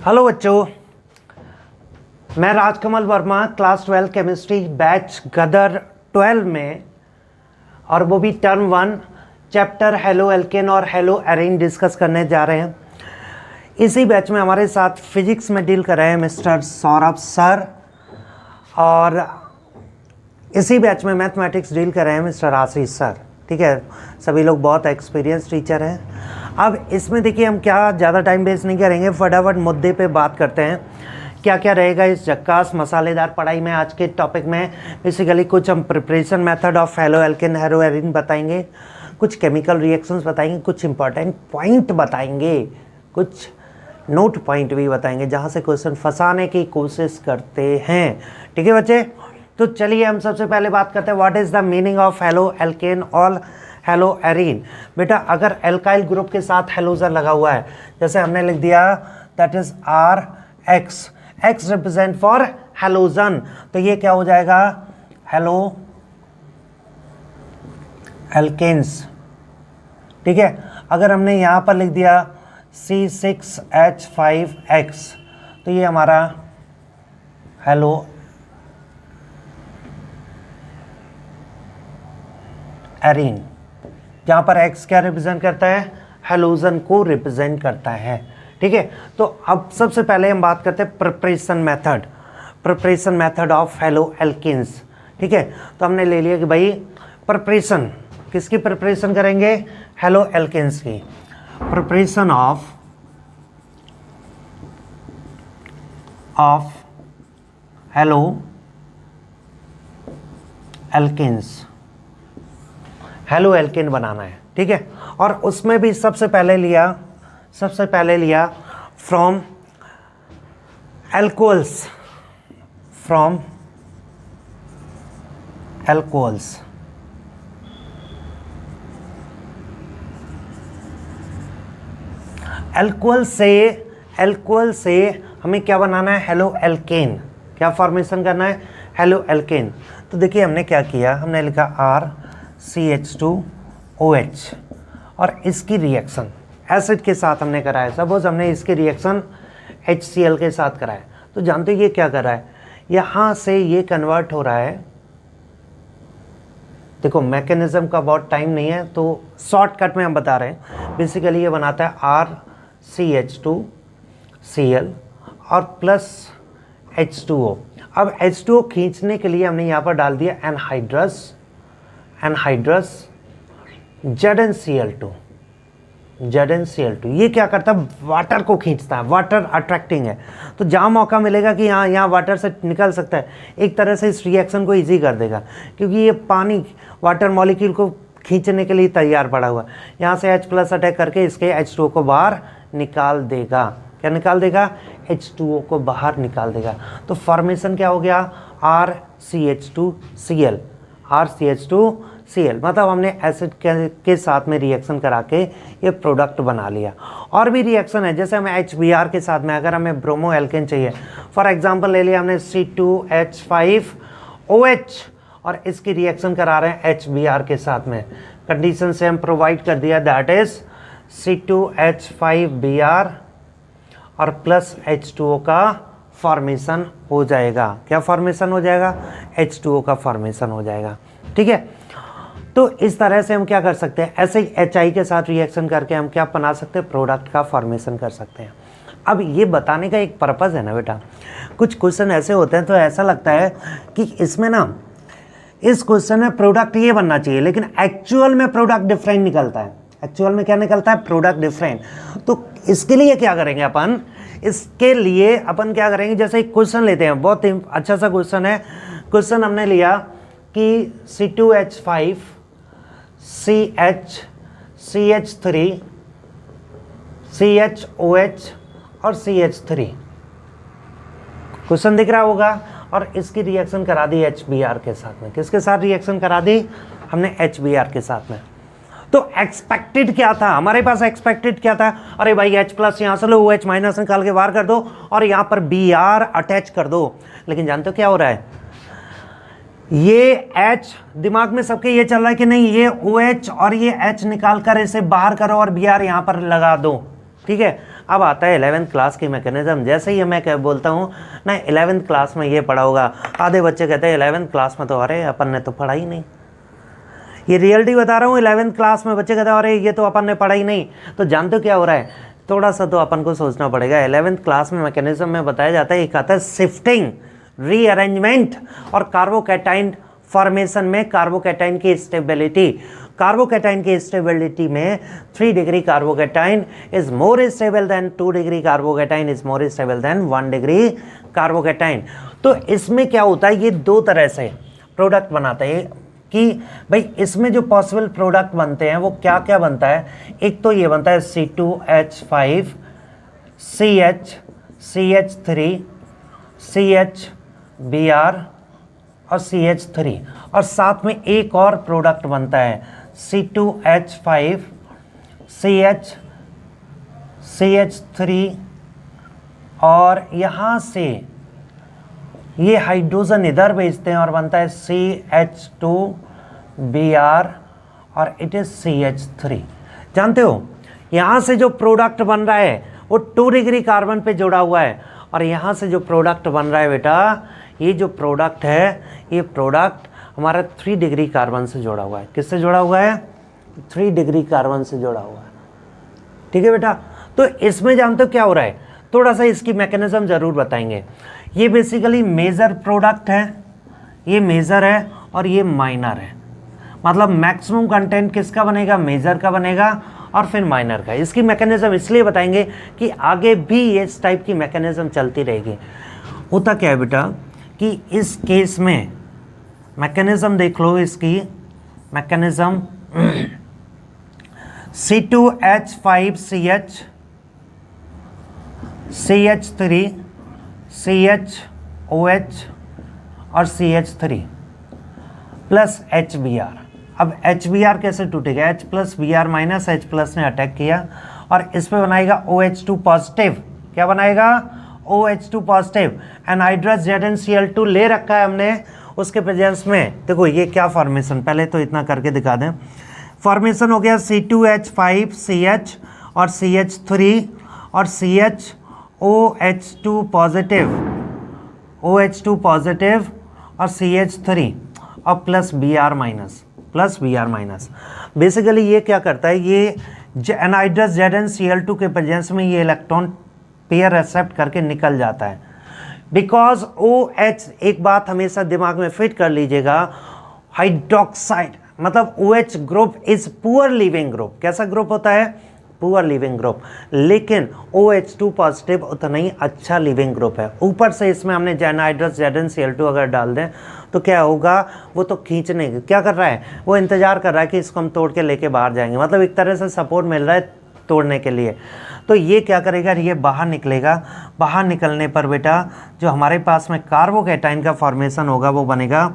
Hello बच्चों, मैं Rajkamal Verma class 12 chemistry batch Gadar 12 में, और वो भी टर्म 1 चैप्टर हेलो एल्केन और हेलो एरीन डिस्कस करने जा रहे हैं। इसी बैच में हमारे साथ फिजिक्स में डील कर रहे हैं मिस्टर सौरभ सर, और इसी बैच में मैथमेटिक्स डील कर रहे हैं मिस्टर आशीष सर। ठीक है, सभी लोग बहुत एक्सपीरियंस टीचर हैं। अब इसमें देखिए, हम क्या ज़्यादा टाइम वेस्ट नहीं करेंगे, फटाफट मुद्दे पे बात करते हैं। क्या क्या रहेगा इस झक्कास मसालेदार पढ़ाई में। आज के टॉपिक में बेसिकली कुछ हम preparation method of halo alkane hello arene बताएंगे, कुछ केमिकल रिएक्शंस बताएंगे, कुछ इंपॉर्टेंट पॉइंट बताएंगे, कुछ नोट पॉइंट भी बताएंगे जहाँ से क्वेश्चन फंसाने की कोशिश करते हैं। ठीक है बच्चे, तो चलिए हम सबसे पहले बात करते हैं what is the meaning of halo alkane और हेलो एरीन। बेटा, अगर एल्काइल ग्रुप के साथ हेलोजन लगा हुआ है, जैसे हमने लिख दिया that is R X, X represent for halogen, तो ये क्या हो जाएगा, हेलो एल्केन्स। ठीक है, अगर हमने यहाँ पर लिख दिया C6H5X, तो ये हमारा हेलो एरीन, जहाँ पर X क्या रिप्रेजेंट करता है, हेलोजन को रिप्रेजेंट करता है। ठीक है, तो अब सबसे पहले हम बात करते हैं preparation method of haloalkanes. ठीक है, तो हमने ले लिया कि भाई प्रिपरेशन, किसकी प्रिपरेशन करेंगे, हेलो एल्केन्स की। Preparation of haloalkanes, haloalkane बनाना है। ठीक है, और उसमें भी सबसे पहले लिया फ्रॉम एल्कोहल्स, एल्कोहल से हमें क्या बनाना है, हेलो एल्केन। क्या फॉर्मेशन करना है, हेलो एल्केन। तो देखिए हमने क्या किया, हमने लिखा RCH2OH, और इसकी रिएक्शन एसिड के साथ हमने कराया। सपोज हमने इसकी रिएक्शन HCl के साथ कराया, तो जानते हो ये क्या कर रहा है, यहाँ से ये कन्वर्ट हो रहा है। देखो मैकेनिज्म का बहुत टाइम नहीं है, तो शॉर्टकट में हम बता रहे हैं। बेसिकली ये बनाता है RCH2Cl और प्लस H2O। अब H2O खींचने के लिए हमने यहाँ पर डाल दिया एनहाइड्रस ZnCl2। ये क्या करता है, वाटर को खींचता है, वाटर अट्रैक्टिंग है। तो जहाँ मौका मिलेगा कि यहाँ वाटर से निकल सकता है, एक तरह से इस रिएक्शन को इजी कर देगा, क्योंकि ये पानी वाटर मॉलिक्यूल को खींचने के लिए तैयार पड़ा हुआ है। यहाँ से H+ अटैक करके इसके H2O को बाहर निकाल देगा। क्या निकाल देगा, H2O को बाहर निकाल देगा। तो फॉर्मेशन क्या हो गया, RCH2Cl, मतलब हमने एसिड के साथ में रिएक्शन करा के ये प्रोडक्ट बना लिया। और भी रिएक्शन है, जैसे हमें HBr के साथ में, अगर हमें ब्रोमो एल्केन चाहिए, फॉर एग्जांपल ले लिया हमने C2H5OH, और इसकी रिएक्शन करा रहे हैं HBr के साथ में। कंडीशन से हम प्रोवाइड कर दिया दैट इज C2H5Br और प्लस H2O का फॉर्मेशन हो जाएगा। क्या फॉर्मेशन हो जाएगा, H2O का फॉर्मेशन हो जाएगा। ठीक है, तो इस तरह से हम क्या कर सकते हैं, ऐसे ही HI के साथ रिएक्शन करके हम क्या बना सकते हैं, प्रोडक्ट का फॉर्मेशन कर सकते हैं। अब ये बताने का एक पर्पज़ है ना बेटा, कुछ क्वेश्चन ऐसे होते हैं तो ऐसा लगता है कि इसमें ना, इस क्वेश्चन में प्रोडक्ट ये बनना चाहिए, लेकिन एक्चुअल में प्रोडक्ट डिफरेंट निकलता है। एक्चुअल में क्या निकलता है, प्रोडक्ट डिफरेंट। तो इसके लिए क्या करेंगे अपन, क्या करेंगे, जैसे एक क्वेश्चन लेते हैं, बहुत अच्छा सा क्वेश्चन है। क्वेश्चन हमने लिया कि C2H5 CH3 CHOH और CH3, क्वेश्चन दिख रहा होगा, और इसकी रिएक्शन करा दी HBr के साथ में। किसके साथ रिएक्शन करा दी, हमने HBr के साथ में। तो एक्सपेक्टेड क्या था, हमारे पास एक्सपेक्टेड क्या था, अरे भाई H+ यहाँ से लो, OH- निकाल के बाहर कर दो और यहाँ पर Br अटैच कर दो। लेकिन जानते हो क्या हो रहा है, ये H दिमाग में सबके ये चल रहा है कि नहीं, ये OH और ये H निकाल कर इसे बाहर करो और Br यहाँ पर लगा दो। ठीक है। अब आता है 11th क्लास की मैकेनिज्म। जैसे ही मैं बोलता हूँ ना 11th क्लास में ये पढ़ा होगा, आधे बच्चे कहते हैं 11th क्लास में तो अरे अपन ने तो पढ़ा ही नहीं। ये रियलिटी बता रहा हूँ, 11th क्लास में बच्चे कहते हैं अरे ये तो अपन ने पढ़ा ही नहीं। तो जानते हो क्या हो रहा है, थोड़ा सा तो अपन को सोचना पड़ेगा। 11th क्लास में मैकेनिज्म में बताया जाता है, एक आता है शिफ्टिंग, रीअरेंजमेंट और कार्बोकैटाइन फॉर्मेशन में कार्बोकैटाइन की स्टेबिलिटी। कार्बोकैटाइन की स्टेबिलिटी में 3 degree carbocation is more stable then 2 degree carbocation is more stable then 1 degree carbocation. तो इसमें क्या होता है, ये दो तरह से प्रोडक्ट बनाते हैं कि भाई इसमें जो पॉसिबल प्रोडक्ट बनते हैं वो क्या क्या बनता है। एक तो ये बनता है C2H5 CH3 CHBr और CH3, और साथ में एक और प्रोडक्ट बनता है C2H5 CH3 और यहाँ से ये हाइड्रोजन इधर भेजते हैं और बनता है CH2Br और इट इज CH3। जानते हो यहाँ से जो प्रोडक्ट बन रहा है वो 2 डिग्री कार्बन पे जुड़ा हुआ है, और यहाँ से जो प्रोडक्ट बन रहा है बेटा, ये जो प्रोडक्ट है ये प्रोडक्ट हमारा 3 डिग्री कार्बन से जुड़ा हुआ है। किससे जुड़ा हुआ है, 3 डिग्री कार्बन से जुड़ा हुआ है। ठीक है बेटा, तो इसमें जानते हो क्या हो रहा है, थोड़ा सा इसकी मैकेनिज्म जरूर बताएंगे। ये बेसिकली मेजर प्रोडक्ट है, ये मेजर है और ये माइनर है। मतलब मैक्सिमम कंटेंट किसका बनेगा, मेजर का बनेगा और फिर माइनर का। इसकी मैकेनिज्म इसलिए बताएंगे कि आगे भी इस टाइप की मैकेनिज्म चलती रहेगी। होता क्या है बेटा कि इस केस में मैकेनिज्म देख लो, इसकी मैकेनिज्म C2H5CH CH3 CHOH और CH3 प्लस HBr। अब HBr कैसे टूटेगा, H plus Br minus, H plus ने अटैक किया और इस पे बनाएगा OH2 पॉजिटिव। क्या बनाएगा, OH2 पॉजिटिव। एनहाइड्रस ZnCl2 ले रखा है हमने, उसके प्रेजेंस में देखो ये क्या फॉर्मेशन, पहले तो इतना करके दिखा दें। फॉर्मेशन हो गया C2H5CH और CH3 और CHOH2 पॉजिटिव, OH2 पॉजिटिव और CH3 और plus Br minus, plus Br minus. Basically ये क्या करता है, ये एनहाइड्रस ZnCl2 के प्रेजेंस में ये इलेक्ट्रॉन पेयर एक्सेप्ट करके निकल जाता है। बिकॉज OH, एक बात हमेशा दिमाग में फिट कर लीजिएगा, हाइड्रोक्साइड मतलब OH group is poor leaving group. कैसा ग्रुप होता है, पुअर लिविंग ग्रुप। लेकिन OH2 पॉजिटिव उतना ही अच्छा लिविंग ग्रुप है। ऊपर से इसमें हमने एनहाइड्रस ZnCl2 अगर डाल दें तो क्या होगा, वो तो खींचने क्या कर रहा है, वो इंतजार कर रहा है कि इसको हम तोड़ के लेके बाहर जाएंगे। मतलब एक तरह से सपोर्ट मिल रहा है तोड़ने के लिए। तो ये क्या करेगा, ये बाहर निकलेगा। बाहर निकलने पर बेटा जो हमारे पास में कार्बोकैटाइन का फॉर्मेशन होगा वो बनेगा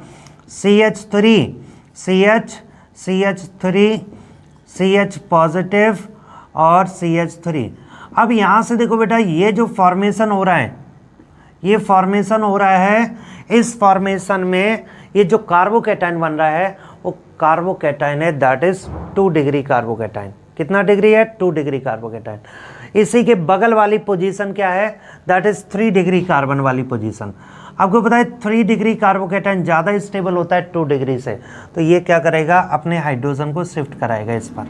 CH3 CH3 CH पॉजिटिव और CH3। अब यहाँ से देखो बेटा ये जो फॉर्मेशन हो रहा है, ये फॉर्मेशन हो रहा है, इस फॉर्मेशन में ये जो कार्बोकैटाइन बन रहा है वो कार्बोकैटाइन है, दैट इज 2 डिग्री कार्बोकैटाइन। कितना डिग्री है, 2 डिग्री कार्बोकैटाइन। इसी के बगल वाली पोजीशन क्या है, दैट इज 3 डिग्री कार्बन वाली पोजीशन। आपको पता है 3 डिग्री कार्बोकैटाइन ज़्यादा स्टेबल होता है 2 डिग्री से, तो ये क्या करेगा, अपने हाइड्रोजन को शिफ्ट कराएगा इस पर।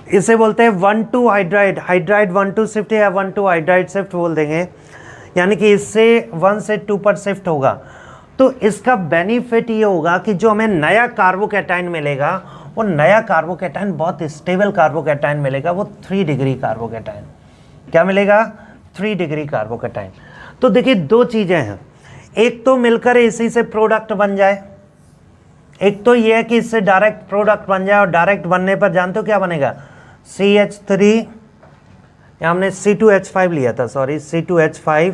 इसे बोलते हैं 1,2 हाइड्राइड, हाइड्राइड 1,2 शिफ्ट या 1,2 हाइड्राइड शिफ्ट बोल देंगे, यानी कि इससे 1 से 2 पर शिफ्ट होगा। तो इसका बेनिफिट ये होगा कि जो हमें नया कार्बोकैटाइन मिलेगा वो नया कार्बोकैटाइन बहुत स्टेबल कार्बोकैटाइन मिलेगा, वो 3 डिग्री कार्बोकैटाइन। क्या मिलेगा, 3 डिग्री कार्बोकैटाइन। तो देखिए दो चीज़ें हैं, एक तो मिलकर इसी से प्रोडक्ट बन जाए, एक तो ये है कि इससे डायरेक्ट प्रोडक्ट बन जाए, और डायरेक्ट बनने पर जानते हो क्या बनेगा, CH3, या हमने C2H5 लिया था, सॉरी C2H5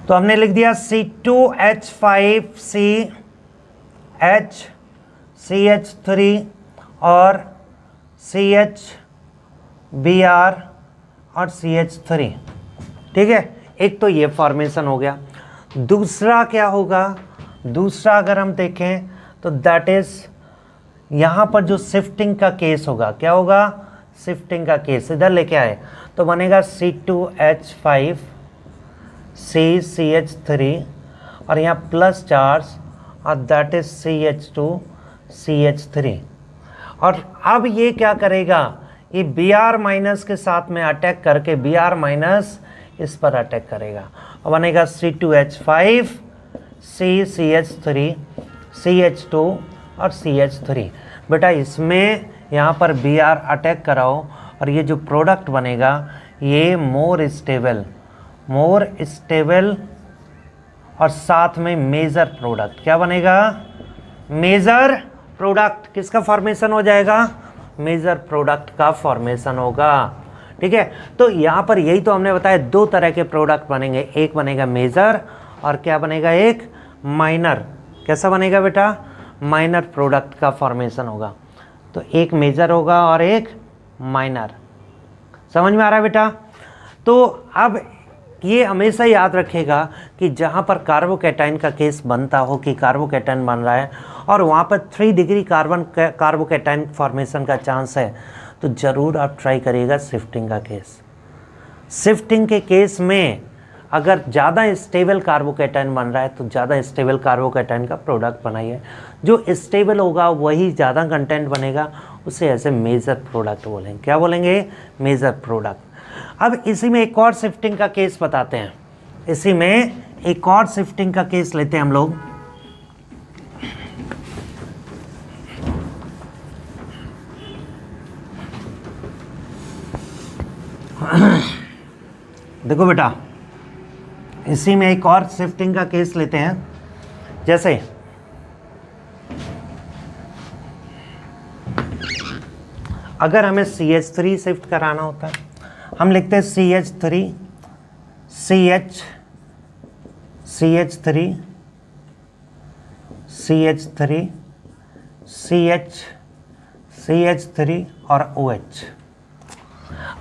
तो हमने लिख दिया C2H5CH CH3 और CHBr और CH3। ठीक है, एक तो ये फॉर्मेशन हो गया। दूसरा क्या होगा, दूसरा अगर हम देखें तो दैट इज यहाँ पर जो शिफ्टिंग का केस होगा, क्या होगा, शिफ्टिंग का केस इधर लेके आए तो बनेगा C2H5 CCH3 और यहाँ प्लस चार्ज और दैट इज CH2CH3। और अब ये क्या करेगा, ये Br माइनस के साथ में अटैक करके Br माइनस इस पर अटैक करेगा और बनेगा C2H5 CCH3 CH2 और CH3। बेटा इसमें यहाँ पर Br अटैक कराओ और ये जो प्रोडक्ट बनेगा ये मोर स्टेबल और साथ में मेजर प्रोडक्ट, क्या बनेगा, मेजर प्रोडक्ट। किसका फॉर्मेशन हो जाएगा, मेजर प्रोडक्ट का फॉर्मेशन होगा। ठीक है, तो यहाँ पर यही तो हमने बताया, दो तरह के प्रोडक्ट बनेंगे, एक बनेगा मेजर और क्या बनेगा, एक माइनर। कैसा बनेगा बेटा, माइनर प्रोडक्ट का फॉर्मेशन होगा। तो एक मेजर होगा और एक माइनर। समझ में आ रहा है बेटा। तो अब ये हमेशा याद रखेगा कि जहाँ पर कार्बोकैटाइन का केस बनता हो कि कार्बोकैटाइन बन रहा है और वहाँ पर 3 डिग्री कार्बोकैटाइन फॉर्मेशन का चांस है, तो ज़रूर आप ट्राई करिएगा शिफ्टिंग का केस। शिफ्टिंग के केस में अगर ज़्यादा स्टेबल कार्बोकैटाइन बन रहा है तो ज़्यादा स्टेबल कार्बोकैटाइन का प्रोडक्ट बनाइए। जो स्टेबल होगा वही ज़्यादा कंटेंट बनेगा, उसे ऐसे मेजर प्रोडक्ट बोलेंगे। क्या बोलेंगे, मेजर प्रोडक्ट। अब इसी में एक और शिफ्टिंग का केस बताते हैं, इसी में एक और शिफ्टिंग का केस लेते हैं हम लोग। देखो बेटा, इसी में एक और शिफ्टिंग का केस लेते हैं। जैसे अगर हमें CH3 शिफ्ट कराना होता है, हम लिखते हैं CH3 CH CH3 CH3 CH CH3 और OH।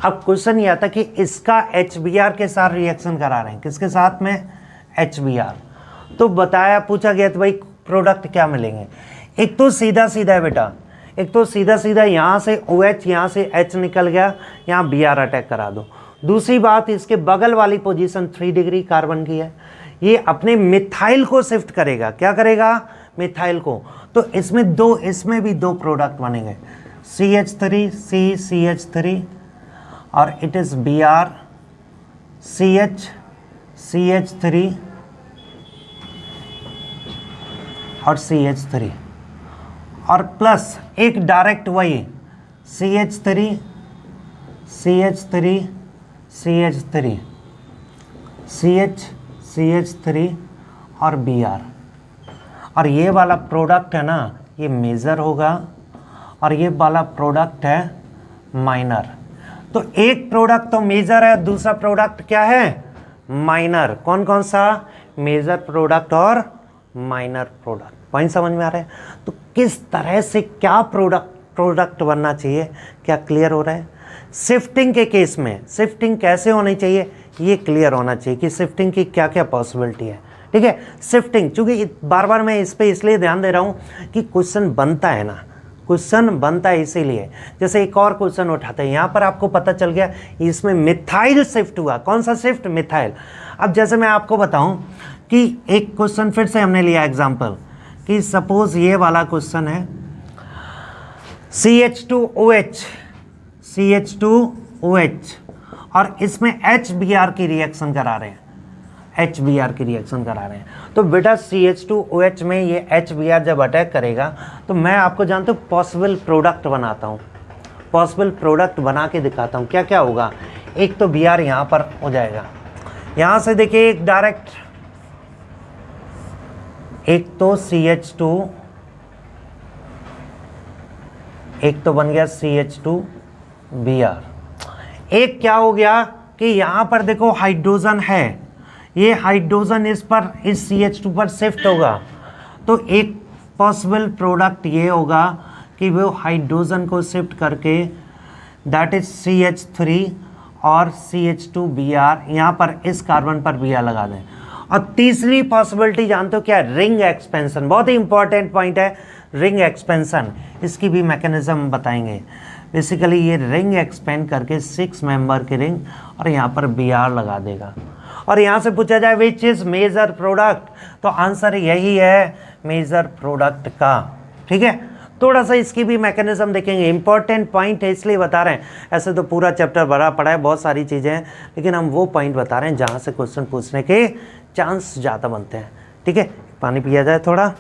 अब क्वेश्चन ये आता कि इसका HBr के साथ रिएक्शन करा रहे हैं, किसके साथ में, HBr। तो बताया, पूछा गया तो भाई प्रोडक्ट क्या मिलेंगे। एक तो सीधा सीधा है बेटा, एक तो सीधा सीधा यहाँ से OH, यहाँ से H निकल गया, यहाँ Br अटैक करा दो। दूसरी बात, इसके बगल वाली पोजीशन 3 डिग्री कार्बन की है, ये अपने मिथाइल को शिफ्ट करेगा। क्या करेगा, मिथाइल को। तो इसमें भी दो प्रोडक्ट बनेंगे, CH3 CH3 और इट इज Br CH3 और CH3 और प्लस एक डायरेक्ट वही CH3 CH3 CH3 CH3 और Br। और ये वाला प्रोडक्ट है ना, ये मेजर होगा और ये वाला प्रोडक्ट है माइनर। तो एक प्रोडक्ट तो मेजर है, दूसरा प्रोडक्ट क्या है, माइनर। कौन कौन सा, मेजर प्रोडक्ट और माइनर प्रोडक्ट। पॉइंट समझ में आ रहा है। तो किस तरह से क्या प्रोडक्ट बनना चाहिए, क्या क्लियर हो रहा है। शिफ्टिंग के केस में शिफ्टिंग कैसे होनी चाहिए ये क्लियर होना चाहिए कि शिफ्टिंग की क्या क्या पॉसिबिलिटी है। ठीक है, शिफ्टिंग, चूंकि बार बार मैं इस पर इसलिए ध्यान दे रहा हूँ कि क्वेश्चन बनता है ना, क्वेश्चन बनता है इसीलिए। जैसे एक और क्वेश्चन उठाते हैं, यहाँ पर आपको पता चल गया इसमें मिथाइल शिफ्ट हुआ। कौन सा शिफ्ट, मिथाइल। अब जैसे मैं आपको बताऊं कि एक क्वेश्चन फिर से हमने लिया एग्जांपल कि सपोज ये वाला क्वेश्चन है CH2OH और इसमें HBr की रिएक्शन करा रहे हैं, HBr की रिएक्शन करा रहे हैं। तो बेटा CH2OH में ये HBr जब अटैक करेगा तो मैं आपको जानते हो पॉसिबल प्रोडक्ट बनाता हूँ, पॉसिबल प्रोडक्ट बना के दिखाता हूँ। क्या क्या होगा, एक तो Br यहाँ पर हो जाएगा, यहाँ से देखिए एक डायरेक्ट, एक तो CH2, एक तो बन गया CH2Br। एक क्या हो गया कि यहाँ पर देखो हाइड्रोजन है, ये हाइड्रोजन इस CH2 पर शिफ्ट होगा। तो एक पॉसिबल प्रोडक्ट ये होगा कि वो हाइड्रोजन को शिफ्ट करके दैट इज CH3 और CH2Br, यहाँ पर इस कार्बन पर Br लगा दें। और तीसरी पॉसिबिलिटी जानते हो क्या, रिंग एक्सपेंशन। बहुत ही इंपॉर्टेंट पॉइंट है, रिंग एक्सपेंशन, इसकी भी मैकेनिज्म बताएंगे। बेसिकली ये रिंग एक्सपेंड करके 6 मेंबर की रिंग और यहाँ पर बी आर लगा देगा। और यहाँ से पूछा जाए विच इज मेजर प्रोडक्ट, तो आंसर यही है मेजर प्रोडक्ट का। ठीक है, थोड़ा सा इसकी भी मैकेनिज्म देखेंगे, इंपॉर्टेंट पॉइंट है इसलिए बता रहे हैं। ऐसे तो पूरा चैप्टर भरा पड़ा है, बहुत सारी चीज़ें हैं, लेकिन हम वो पॉइंट बता रहे हैं जहाँ से क्वेश्चन पूछने के चांस ज़्यादा बनते हैं। ठीक है, पानी पिया जाए थोड़ा।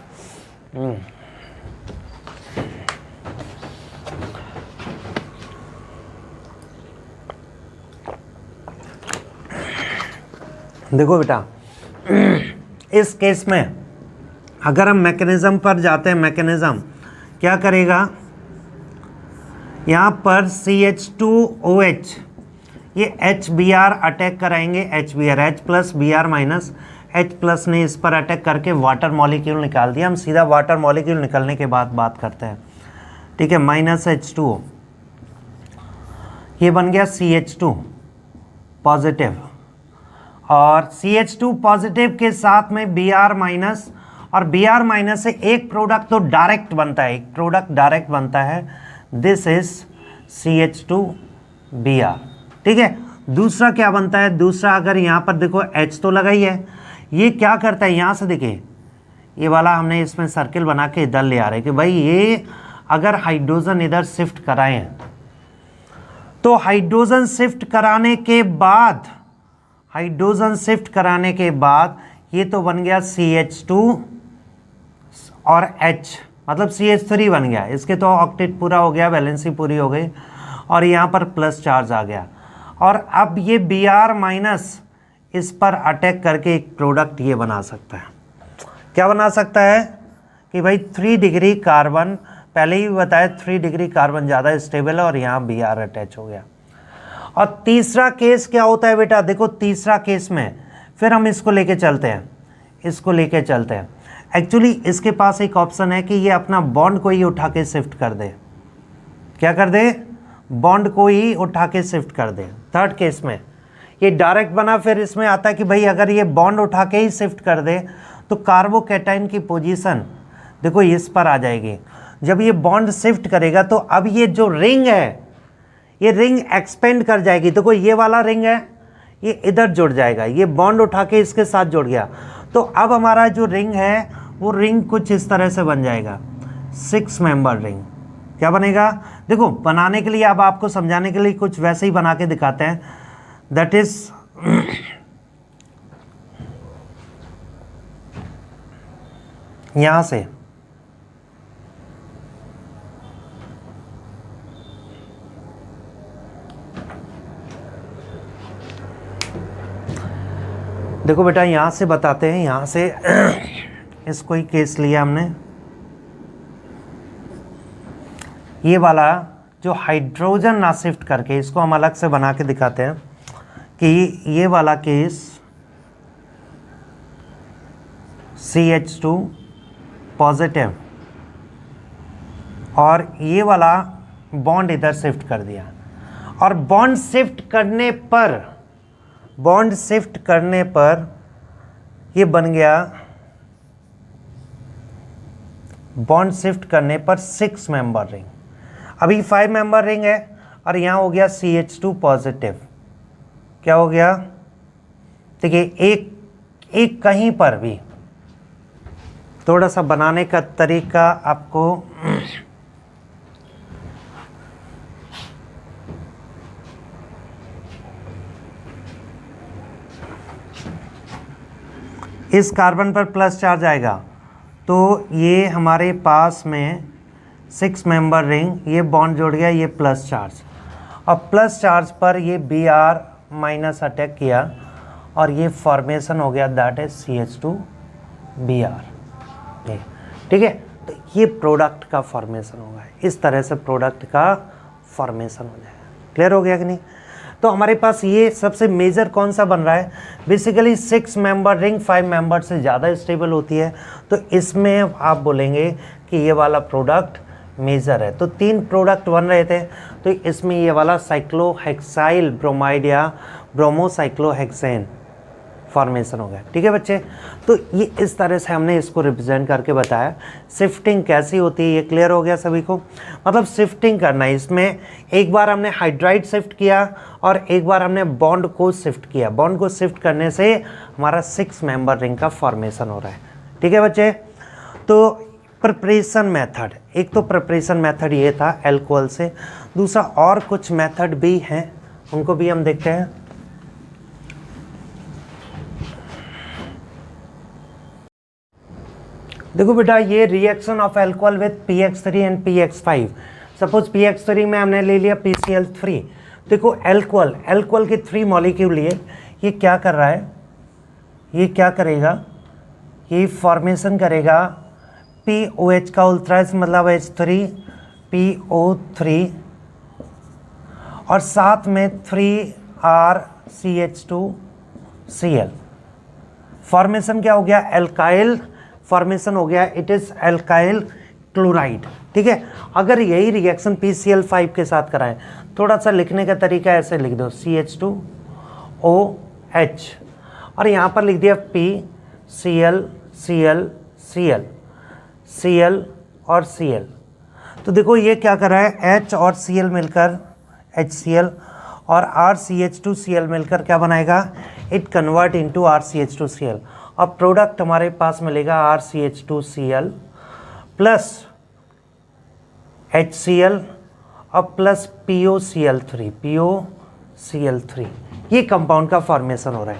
देखो बेटा, इस केस में अगर हम मैकेनिज्म पर जाते हैं, मैकेनिज्म क्या करेगा, यहाँ पर CH2OH ये HBr अटैक कराएंगे, HBr H plus Br minus H plus ने इस पर अटैक करके वाटर मॉलिक्यूल निकाल दिया। हम सीधा वाटर मॉलिक्यूल निकलने के बाद बात करते हैं। ठीक है, माइनस H2O ये बन गया CH2 पॉजिटिव, और CH2 पॉजिटिव के साथ में Br माइनस, और Br माइनस से एक प्रोडक्ट तो डायरेक्ट बनता है, एक प्रोडक्ट डायरेक्ट बनता है, दिस इज CH2Br। ठीक है, दूसरा क्या बनता है, दूसरा अगर यहाँ पर देखो H तो लगा ही है, ये क्या करता है, यहाँ से देखिए ये वाला हमने इसमें सर्किल बना के इधर ले आ रहे हैं कि भाई ये अगर हाइड्रोजन इधर शिफ्ट कराएं तो हाइड्रोजन शिफ्ट कराने के बाद, हाइड्रोजन शिफ्ट कराने के बाद ये तो बन गया CH2 और H, मतलब CH3 बन गया, इसके तो ऑक्टेट पूरा हो गया, वैलेंसी पूरी हो गई, और यहाँ पर प्लस चार्ज आ गया। और अब ये Br माइनस इस पर अटैक करके एक प्रोडक्ट ये बना सकता है। क्या बना सकता है कि भाई 3 डिग्री कार्बन, पहले ही बताया 3 डिग्री कार्बन ज़्यादा स्टेबल है, और यहाँ Br अटैच हो गया। और तीसरा केस क्या होता है बेटा, देखो तीसरा केस में फिर हम इसको लेके चलते हैं, इसको लेके चलते हैं। एक्चुअली इसके पास एक ऑप्शन है कि ये अपना बॉन्ड को ही उठा के शिफ्ट कर दे। क्या कर दे, बॉन्ड को ही उठा के शिफ्ट कर दे। थर्ड केस में ये डायरेक्ट बना, फिर इसमें आता है कि भाई अगर ये बॉन्ड उठा के ही शिफ्ट कर दे तो कार्बोकैटायन की पोजीशन देखो इस पर आ जाएगी। जब ये बॉन्ड शिफ्ट करेगा तो अब ये जो रिंग है, ये रिंग एक्सपेंड कर जाएगी। देखो ये वाला रिंग है, ये इधर जुड़ जाएगा, ये बॉन्ड उठा के इसके साथ जुड़ गया, तो अब हमारा जो रिंग है वो रिंग कुछ इस तरह से बन जाएगा, 6 मेंबर रिंग। क्या बनेगा, देखो बनाने के लिए, अब आपको समझाने के लिए कुछ वैसे ही बना के दिखाते हैं, दैट इज यहां से देखो बेटा, यहाँ से बताते हैं, यहाँ से इसको ही केस लिया हमने, ये वाला जो हाइड्रोजन ना शिफ्ट करके, इसको हम अलग से बना के दिखाते हैं कि ये वाला केस CH2 पॉजिटिव और ये वाला बॉन्ड इधर शिफ्ट कर दिया, और बॉन्ड शिफ्ट करने पर, बॉन्ड शिफ्ट करने पर ये बन गया, बॉन्ड शिफ्ट करने पर 6 मेंबर रिंग। अभी 5 मेंबर रिंग है, और यहाँ हो गया CH2 पॉजिटिव। क्या हो गया, देखिए एक कहीं पर भी थोड़ा सा बनाने का तरीका आपको इस कार्बन पर प्लस चार्ज आएगा, तो ये हमारे पास में 6 मेंबर रिंग, ये बॉन्ड जोड़ गया, ये प्लस चार्ज, और प्लस चार्ज पर ये Br माइनस अटैक किया, और ये फॉर्मेशन हो गया, दैट इज CH2Br। ठीक है, तो ये प्रोडक्ट का फॉर्मेशन होगा, इस तरह से प्रोडक्ट का फॉर्मेशन हो जाएगा। क्लियर हो गया कि नहीं? तो हमारे पास ये सबसे मेजर कौन सा बन रहा है, बेसिकली 6 मेंबर रिंग 5 मेंबर से ज़्यादा स्टेबल होती है, तो इसमें आप बोलेंगे कि ये वाला प्रोडक्ट मेजर है। तो 3 प्रोडक्ट बन रहे थे, तो इसमें ये वाला साइक्लोहेक्साइल ब्रोमाइड या ब्रोमोसाइक्लोहेक्सेन, फॉर्मेशन हो गया। ठीक है बच्चे, तो ये इस तरह से हमने इसको रिप्रेजेंट करके बताया। शिफ्टिंग कैसी होती है ये क्लियर हो गया सभी को। मतलब शिफ्टिंग करना है, इसमें एक बार हमने हाइड्राइड शिफ्ट किया और एक बार हमने बॉन्ड को शिफ्ट किया। बॉन्ड को शिफ्ट करने से हमारा 6 मेंबर रिंग का फॉर्मेशन हो रहा है। ठीक है बच्चे, तो प्रिपरेशन मेथड, एक तो प्रिपरेशन मेथड ये था अल्कोहल से, दूसरा और कुछ मेथड भी हैं, उनको भी हम देखते हैं। देखो बेटा, ये reaction of alcohol with PX3 and PX5। Suppose PX3 में हमने ले लिया PCl3। देखो अल्कोहल के 3 मॉलिक्यूल लिए, ये क्या कर रहा है, ये क्या करेगा, ये फॉर्मेशन करेगा POH का उल्ट्राइज मतलब H3PO3 और साथ में 3RCH2Cl। फॉर्मेशन क्या हो गया, एल्काइल फॉर्मेशन हो गया, इट इज एल्काइल क्लोराइड। ठीक है, अगर यही रिएक्शन PCl5 के साथ कराएं, थोड़ा सा लिखने का तरीका ऐसे लिख दो CH2OH और यहाँ पर लिख दिया PCl Cl Cl Cl और Cl। तो देखो ये क्या कर रहा है, H और Cl मिलकर HCl और RCH2Cl मिलकर क्या बनाएगा, इट कन्वर्ट इनटू RCH2Cl और प्रोडक्ट हमारे पास मिलेगा RCH2Cl प्लस HCl और प्लस POCl3 ये कंपाउंड का फॉर्मेशन हो रहा है।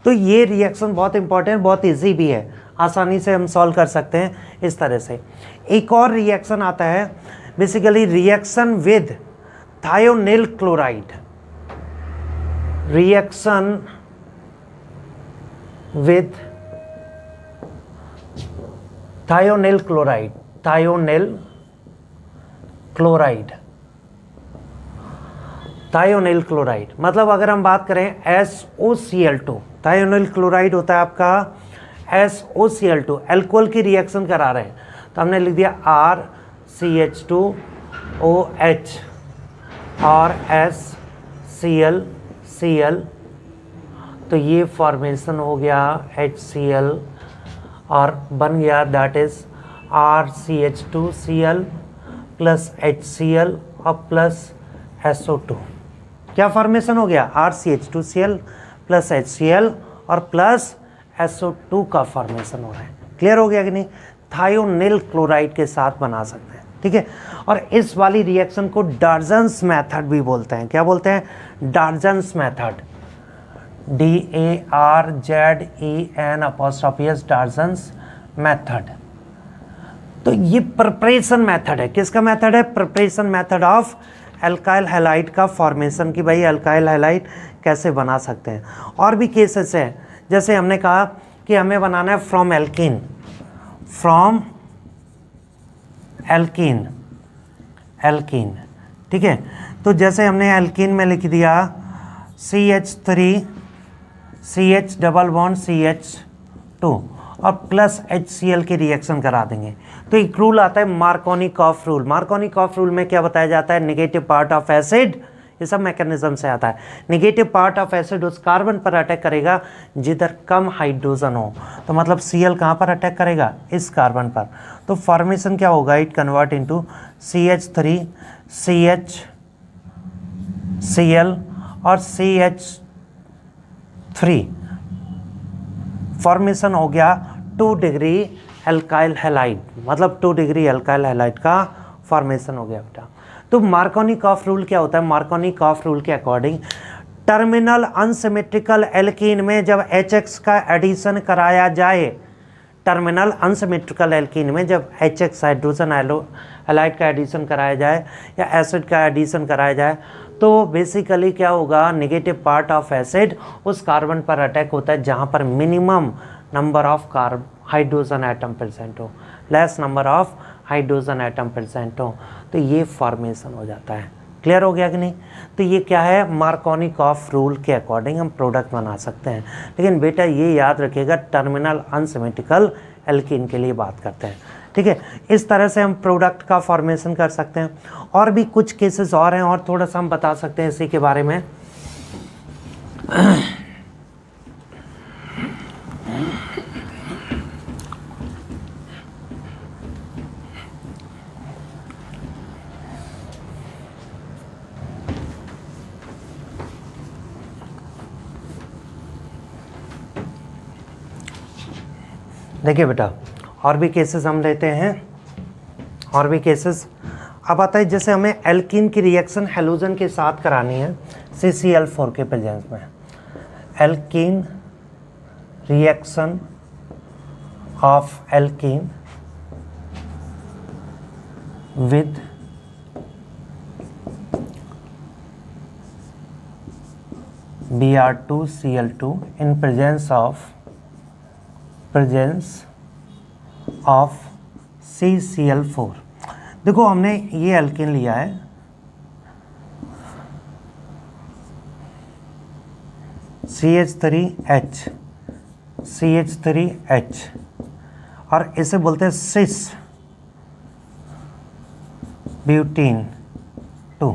तो ये रिएक्शन बहुत इंपॉर्टेंट, बहुत इजी भी है, आसानी से हम सॉल्व कर सकते हैं इस तरह से। एक और रिएक्शन आता है basically reaction with thionyl chloride, reaction with thionyl chloride, thionyl chloride मतलब अगर हम बात करें SOCl2, थायोनिल क्लोराइड होता है आपका SOCl2, अल्कोहल की रिएक्शन करा रहे हैं तो हमने लिख दिया RCH2OH और HCl तो ये फॉर्मेशन हो गया HCl और बन गया that is RCH2Cl plus HCl और प्लस SO2। क्या फॉर्मेशन हो गया, RCH2Cl प्लस HCl और प्लस SO2 का फॉर्मेशन हो रहा है। क्लियर हो गया कि नहीं, थायोनिल क्लोराइड के साथ बना सकते हैं। ठीक है, और इस वाली रिएक्शन को डार्जन्स मेथड भी बोलते हैं। क्या बोलते हैं, डार्जन्स मेथड, DARZEN डार्जन्स मेथड। तो ये प्रिपरेशन मेथड है, किसका मेथड है, preparation method of alkyl halide का फॉर्मेशन, कि भाई एल्काइल हैलाइड कैसे बना सकते हैं। और भी केसेस हैं, जैसे हमने कहा कि हमें बनाना है फ्रॉम एल्कीन, ठीक है। तो जैसे हमने एल्कीन में लिख दिया CH3CH डबल बॉन्ड CH2 और प्लस HCl की रिएक्शन करा देंगे। तो एक रूल आता है मार्कोनी-कॉफ रूल। मार्कोनी-कॉफ रूल में क्या बताया जाता है, नेगेटिव पार्ट ऑफ एसिड, ये सब मैकेनिज्म से आता है। नेगेटिव पार्ट ऑफ एसिड उस कार्बन पर अटैक करेगा जिधर कम हाइड्रोजन हो, तो मतलब Cl कहाँ पर अटैक करेगा, इस कार्बन पर। तो फॉर्मेशन क्या होगा, इट कन्वर्ट इनटू CH3CHCl और CH3 फॉर्मेशन हो गया 2 डिग्री एल्काइल हैलाइड, मतलब 2 डिग्री एल्काइल हैलाइड का फॉर्मेशन हो गया बेटा। तो मार्कोनी-कॉफ रूल क्या होता है, मार्कोनी-कॉफ रूल के अकॉर्डिंग टर्मिनल अनसिमेट्रिकल एल्कीन में जब HX का एडिशन कराया जाए, टर्मिनल अनसिमेट्रिकल एल्कीन में जब HX हाइड्रोजन हैलाइड का एडिशन कराया जाए या एसिड का एडिशन कराया जाए, तो बेसिकली क्या होगा, नेगेटिव पार्ट ऑफ एसिड उस कार्बन पर अटैक होता है जहाँ पर minimum number of hydrogen atom present हो, less number of hydrogen atom present हो, तो ये फॉर्मेशन हो जाता है। क्लियर हो गया कि नहीं। तो ये क्या है, मार्कोनी-कॉफ रूल के अकॉर्डिंग हम प्रोडक्ट बना सकते हैं। लेकिन बेटा ये याद रखिएगा, टर्मिनल अनसिमेट्रिकल एल्कीन के लिए बात करते हैं। ठीक है, इस तरह से हम प्रोडक्ट का फॉर्मेशन कर सकते हैं। और भी कुछ केसेस और हैं और थोड़ा सा हम बता सकते हैं इसी के बारे में। देखिए बेटा, और भी केसेस हम लेते हैं, और भी केसेस। अब आता है जैसे हमें एल्कीन की रिएक्शन हेलोजन के साथ करानी है CCl4 के प्रेजेंस में। Alkene reaction of alkene with Br2Cl2 in presence of CCl4। देखो हमने ये एल्कीन लिया है, CH3H CH3H, और इसे बोलते हैं सिस ब्यूटीन 2,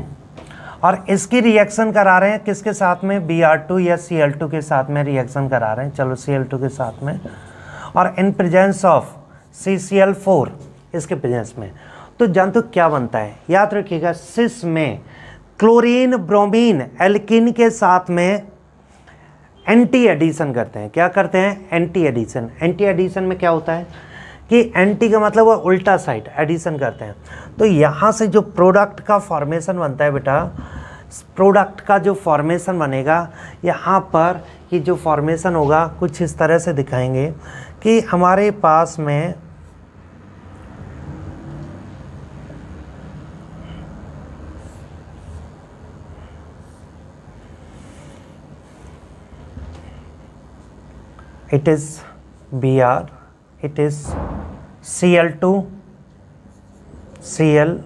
और इसकी रिएक्शन करा रहे हैं किसके साथ में? Br2 या Cl2 के साथ में रिएक्शन करा रहे हैं, चलो Cl2 के साथ में, और इन प्रेजेंस ऑफ CCl4 इसके प्रेजेंस में। तो जानते हो क्या बनता है? याद रखिएगा, सिस में क्लोरीन ब्रोमीन एल्कीन के साथ में एंटी एडिशन करते हैं। क्या करते हैं? Anti addition. एंटी एडिशन में क्या होता है कि एंटी का मतलब वो उल्टा साइड एडिशन करते हैं। तो यहाँ से जो प्रोडक्ट का फॉर्मेशन बनता है बेटा, प्रोडक्ट का जो फॉर्मेशन बनेगा, यहाँ पर ये जो फॉर्मेशन होगा कुछ इस तरह से दिखाएंगे कि हमारे पास में it is Br, it is Cl2 Cl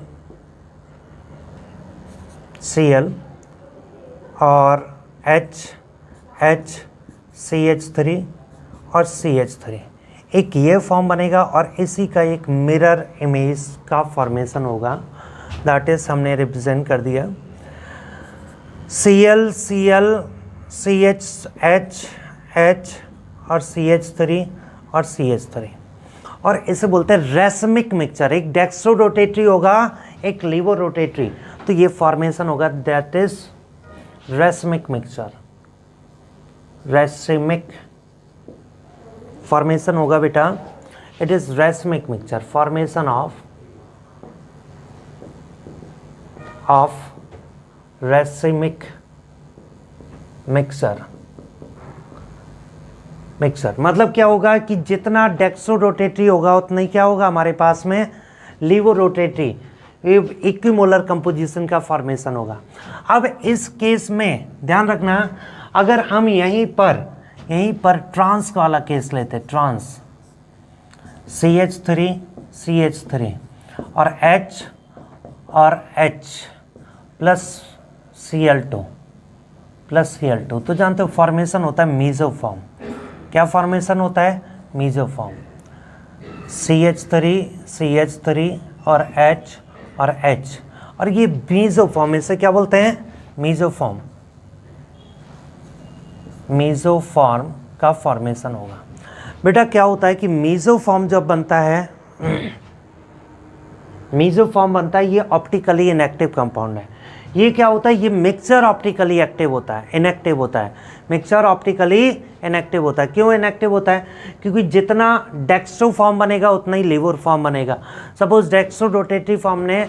और H CH3 और CH3, एक ये फॉर्म बनेगा और इसी का एक मिरर इमेज का फॉर्मेशन होगा। दैट इज हमने रिप्रेजेंट कर दिया Cl CH H और CH3 और CH3, और इसे बोलते हैं रेसमिक मिक्सचर। एक डेक्स्ट्रो रोटेटरी होगा, एक लीवो रोटेटरी, तो ये फॉर्मेशन होगा, that is racemic mixture. Racemic formation होगा बेटा, it is racemic mixture, formation of racemic mixture. मतलब क्या होगा कि जितना डेक्स्ट्रो रोटेटरी होगा उतना ही क्या होगा हमारे पास में लीवो रोटेटरी, इक्विमोलर कंपोजिशन का फॉर्मेशन होगा। अब इस केस में ध्यान रखना, अगर हम यहीं पर ट्रांस वाला केस लेते, ट्रांस CH3 और H प्लस Cl2 तो जानते हो फॉर्मेशन होता है मीजोफॉर्म। क्या फॉर्मेशन होता है? मीजोफॉर्म। CH3 और H और ये मीजोफॉर्म, इसे क्या बोलते हैं? मीजोफॉर्म। मीजोफॉर्म का फॉर्मेशन होगा। बेटा क्या होता है कि मीजोफॉर्म जब बनता है, मीजोफॉर्म बनता है, ये ऑप्टिकली इनएक्टिव कंपाउंड है। ये क्या होता है? ये मिक्सचर ऑप्टिकली एक्टिव होता है, इनएक्टिव होता है। मिक्सचर ऑप्टिकली इनएक्टिव होता है। क्यों इनएक्टिव होता है? क्योंकि जितना डेक्स्ट्रो फॉर्म बनेगा उतना ही लीवर फॉर्म बनेगा। सपोज डेक्स्ट्रो रोटेटरी फॉर्म ने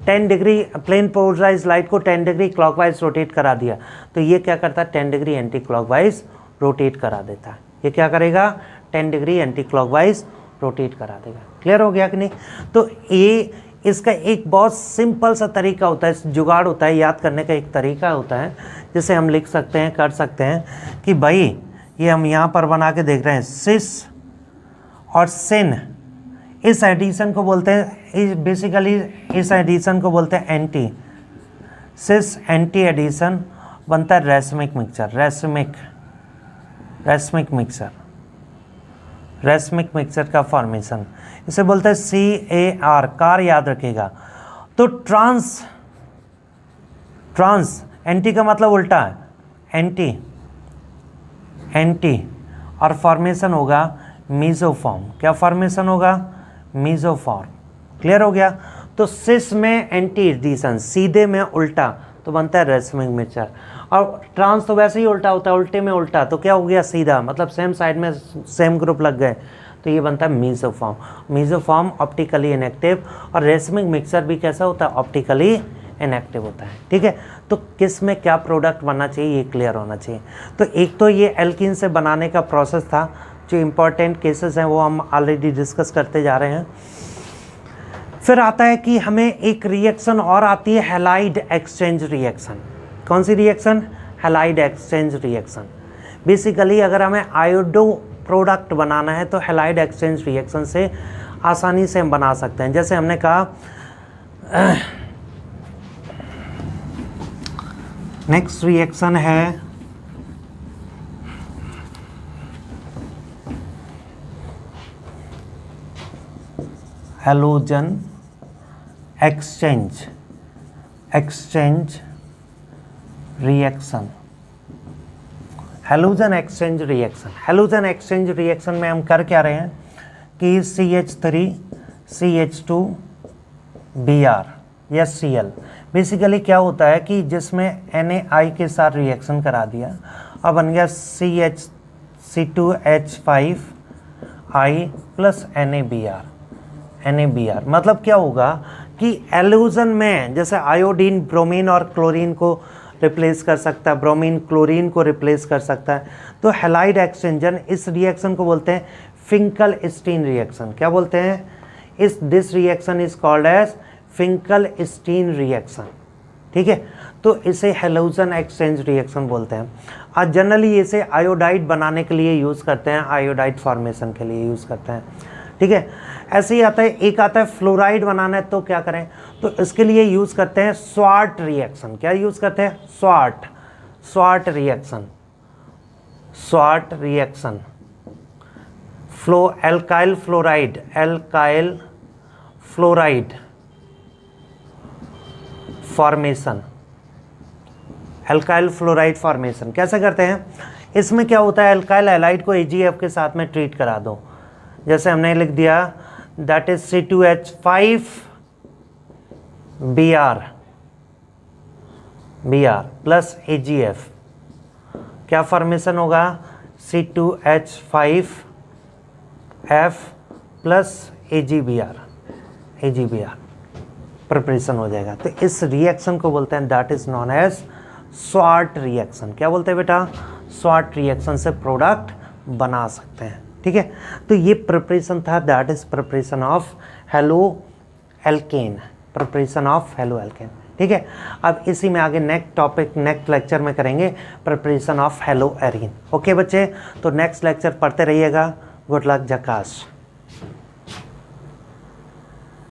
10 डिग्री प्लेन पोलराइज लाइट को 10 डिग्री क्लॉकवाइज रोटेट करा दिया, तो ये क्या करता है? 10 डिग्री एंटी क्लॉकवाइज रोटेट करा देता है। ये क्या करेगा? 10 डिग्री एंटी क्लॉकवाइज रोटेट करा देगा। क्लियर हो गया कि नहीं? तो ये इसका एक बहुत सिंपल सा तरीका होता है, जुगाड़ होता है, याद करने का एक तरीका होता है, जिसे हम लिख सकते हैं, कर सकते हैं कि भाई ये हम यहाँ पर बना के देख रहे हैं, सिस और सिन, इस एडिशन को बोलते हैं, बेसिकली इस एडिशन को बोलते हैं एंटी। सिस एंटी एडिशन बनता है रेसमिक मिक्सचर। रेसमिक मिक्सचर का फॉर्मेशन इसे बोलते हैं CAR, कार याद रखिएगा। तो ट्रांस एंटी का मतलब उल्टा है, एंटी और फॉर्मेशन होगा मीजोफॉर्म। क्या फॉर्मेशन होगा? मीजोफॉर्म। क्लियर हो गया? तो सिस में एंटी एडिशन, सीधे में उल्टा, तो बनता है रेसमिक मिक्सचर। और ट्रांस तो वैसे ही उल्टा होता है, उल्टे में उल्टा, तो क्या हो गया? सीधा, मतलब सेम साइड में सेम ग्रुप लग गए, तो ये बनता है मीसोफॉर्म। मीसोफॉर्म ऑप्टिकली इनएक्टिव, और रेसमिक मिक्सर भी कैसा होता है, ऑप्टिकली इनएक्टिव होता है। ठीक है, तो किस में क्या प्रोडक्ट बनना चाहिए ये क्लियर होना चाहिए। तो एक तो ये एल्कीन से बनाने का प्रोसेस था, जो इम्पॉर्टेंट केसेस हैं वो हम ऑलरेडी डिस्कस करते जा रहे हैं। फिर आता है कि हमें एक रिएक्शन और आती है, हैलाइड एक्सचेंज रिएक्शन। कौन सी reaction, halide exchange reaction. Basically अगर हमें आयोडो प्रोडक्ट बनाना है तो हैलाइड एक्सचेंज रिएक्शन से आसानी से हम बना सकते हैं। जैसे हमने कहा नेक्स्ट रिएक्शन है halogen exchange reaction. Halogen exchange reaction, halogen exchange reaction में हम कर क्या रहे हैं कि CH3CH2Br या Cl। बेसिकली क्या होता है कि जिसमें Na के साथ रिएक्शन करा दिया, अब बन गया C2H5I प्लस NaBr। मतलब क्या होगा कि हैलोजन में जैसे आयोडीन ब्रोमीन और क्लोरीन को रिप्लेस कर सकता है, ब्रोमीन क्लोरीन को रिप्लेस कर सकता है। तो हैलाइड एक्सचेंजर, इस रिएक्शन को बोलते हैं फिंकल-स्टीन रिएक्शन। क्या बोलते हैं, this reaction is called as Finkelstein reaction. ठीक है, तो इसे हैलोजन एक्सचेंज रिएक्शन बोलते हैं। आज जनरली इसे आयोडाइड बनाने के लिए यूज़ करते हैं, आयोडाइड फॉर्मेशन के लिए यूज़ करते हैं। ठीक है, ऐसे ही आता है, एक आता है फ्लोराइड बनाना है तो क्या करें, तो इसके लिए यूज़ करते हैं स्वार्ट रिएक्शन। क्या यूज़ करते हैं, sword reaction. Alkyl fluoride formation. Alkyl fluoride formation कैसे करते हैं, इसमें क्या होता है, एल्काइल हैलाइड को AgF के साथ में ट्रीट करा दो। जैसे हमने लिख दिया that is C2H5Br plus AgF। क्या फॉर्मेशन होगा, C2H5F प्लस AgBr प्रिपरेशन हो जाएगा। तो इस रिएक्शन को बोलते हैं that is known as Swarts reaction. क्या बोलते हैं बेटा, स्वार्ट रिएक्शन से प्रोडक्ट बना सकते हैं। ठीक है, तो ये प्रिपरेशन था, that is preparation of halo alkane. ठीक है, अब इसी में आगे नेक्स्ट टॉपिक नेक्स्ट लेक्चर में करेंगे, preparation of hello arene. Okay बच्चे, तो नेक्स्ट लेक्चर पढ़ते रहिएगा। गुड लक, झकास।